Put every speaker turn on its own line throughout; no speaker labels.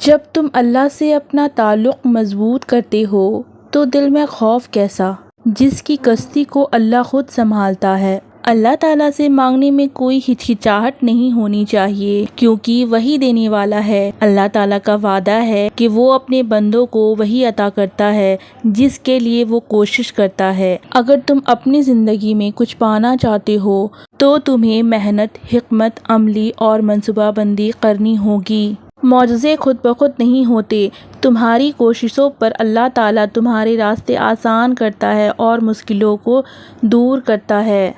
جب تم اللہ سے اپنا تعلق مضبوط کرتے ہو تو دل میں خوف کیسا، جس کی کشتی کو اللہ خود سنبھالتا ہے۔ اللہ تعالیٰ سے مانگنے میں کوئی ہچکچاہٹ نہیں ہونی چاہیے، کیونکہ وہی دینے والا ہے۔ اللہ تعالیٰ کا وعدہ ہے کہ وہ اپنے بندوں کو وہی عطا کرتا ہے جس کے لیے وہ کوشش کرتا ہے۔ اگر تم اپنی زندگی میں کچھ پانا چاہتے ہو تو تمہیں محنت، حکمت عملی اور منصوبہ بندی کرنی ہوگی۔ معجزے خود بخود نہیں ہوتے، تمہاری کوششوں پر اللہ تعالیٰ تمہارے راستے آسان کرتا ہے اور مشکلوں کو دور کرتا ہے۔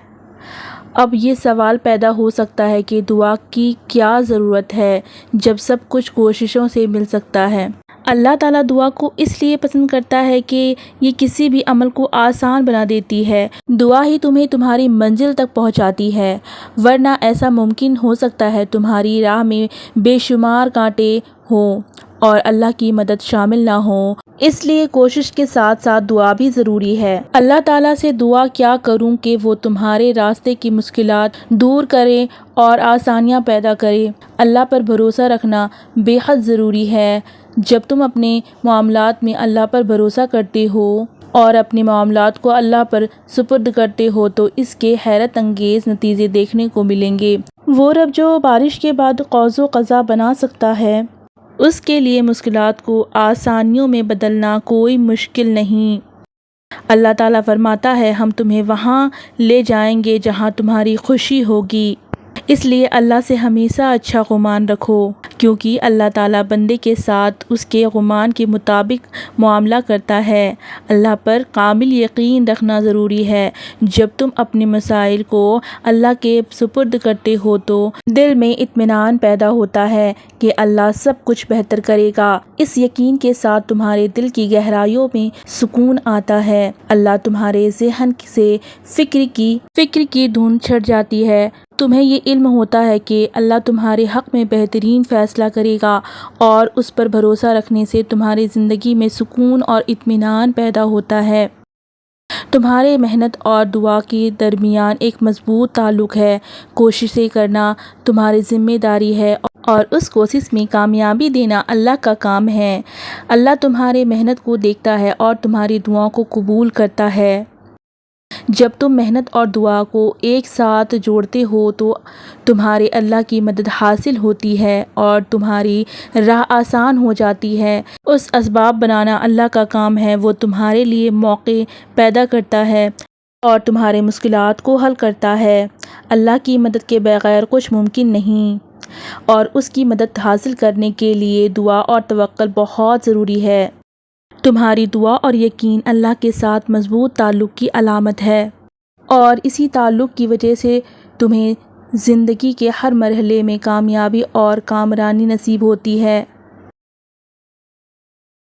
اب یہ سوال پیدا ہو سکتا ہے کہ دعا کی کیا ضرورت ہے جب سب کچھ کوششوں سے مل سکتا ہے؟ اللہ تعالیٰ دعا کو اس لیے پسند کرتا ہے کہ یہ کسی بھی عمل کو آسان بنا دیتی ہے۔ دعا ہی تمہیں تمہاری منزل تک پہنچاتی ہے، ورنہ ایسا ممکن ہو سکتا ہے تمہاری راہ میں بے شمار کانٹے ہوں اور اللہ کی مدد شامل نہ ہو۔ اس لیے کوشش کے ساتھ ساتھ دعا بھی ضروری ہے۔ اللہ تعالیٰ سے دعا کیا کروں کہ وہ تمہارے راستے کی مشکلات دور کرے اور آسانیاں پیدا کرے۔ اللہ پر بھروسہ رکھنا بے حد ضروری ہے۔ جب تم اپنے معاملات میں اللہ پر بھروسہ کرتے ہو اور اپنے معاملات کو اللہ پر سپرد کرتے ہو تو اس کے حیرت انگیز نتیجے دیکھنے کو ملیں گے۔ وہ رب جو بارش کے بعد قوس و قزح بنا سکتا ہے، اس کے لیے مشکلات کو آسانیوں میں بدلنا کوئی مشکل نہیں۔ اللہ تعالیٰ فرماتا ہے، ہم تمہیں وہاں لے جائیں گے جہاں تمہاری خوشی ہوگی۔ اس لیے اللہ سے ہمیشہ اچھا گمان رکھو، کیونکہ اللہ تعالیٰ بندے کے ساتھ اس کے گمان کے مطابق معاملہ کرتا ہے۔ اللہ پر کامل یقین رکھنا ضروری ہے۔ جب تم اپنے مسائل کو اللہ کے سپرد کرتے ہو تو دل میں اطمینان پیدا ہوتا ہے کہ اللہ سب کچھ بہتر کرے گا۔ اس یقین کے ساتھ تمہارے دل کی گہرائیوں میں سکون آتا ہے۔ اللہ تمہارے ذہن سے فکر کی دھند چھٹ جاتی ہے۔ تمہیں یہ علم ہوتا ہے کہ اللہ تمہارے حق میں بہترین فیصلہ کرے گا، اور اس پر بھروسہ رکھنے سے تمہاری زندگی میں سکون اور اطمینان پیدا ہوتا ہے۔ تمہارے محنت اور دعا کے درمیان ایک مضبوط تعلق ہے۔ کوششیں کرنا تمہاری ذمہ داری ہے اور اس کوشش میں کامیابی دینا اللہ کا کام ہے۔ اللہ تمہارے محنت کو دیکھتا ہے اور تمہاری دعاؤں کو قبول کرتا ہے۔ جب تم محنت اور دعا کو ایک ساتھ جوڑتے ہو تو تمہارے اللہ کی مدد حاصل ہوتی ہے اور تمہاری راہ آسان ہو جاتی ہے۔ اس اسباب بنانا اللہ کا کام ہے۔ وہ تمہارے لیے موقع پیدا کرتا ہے اور تمہارے مشکلات کو حل کرتا ہے۔ اللہ کی مدد کے بغیر کچھ ممکن نہیں، اور اس کی مدد حاصل کرنے کے لیے دعا اور توکل بہت ضروری ہے۔ تمہاری دعا اور یقین اللہ کے ساتھ مضبوط تعلق کی علامت ہے، اور اسی تعلق کی وجہ سے تمہیں زندگی کے ہر مرحلے میں کامیابی اور کامرانی نصیب ہوتی ہے۔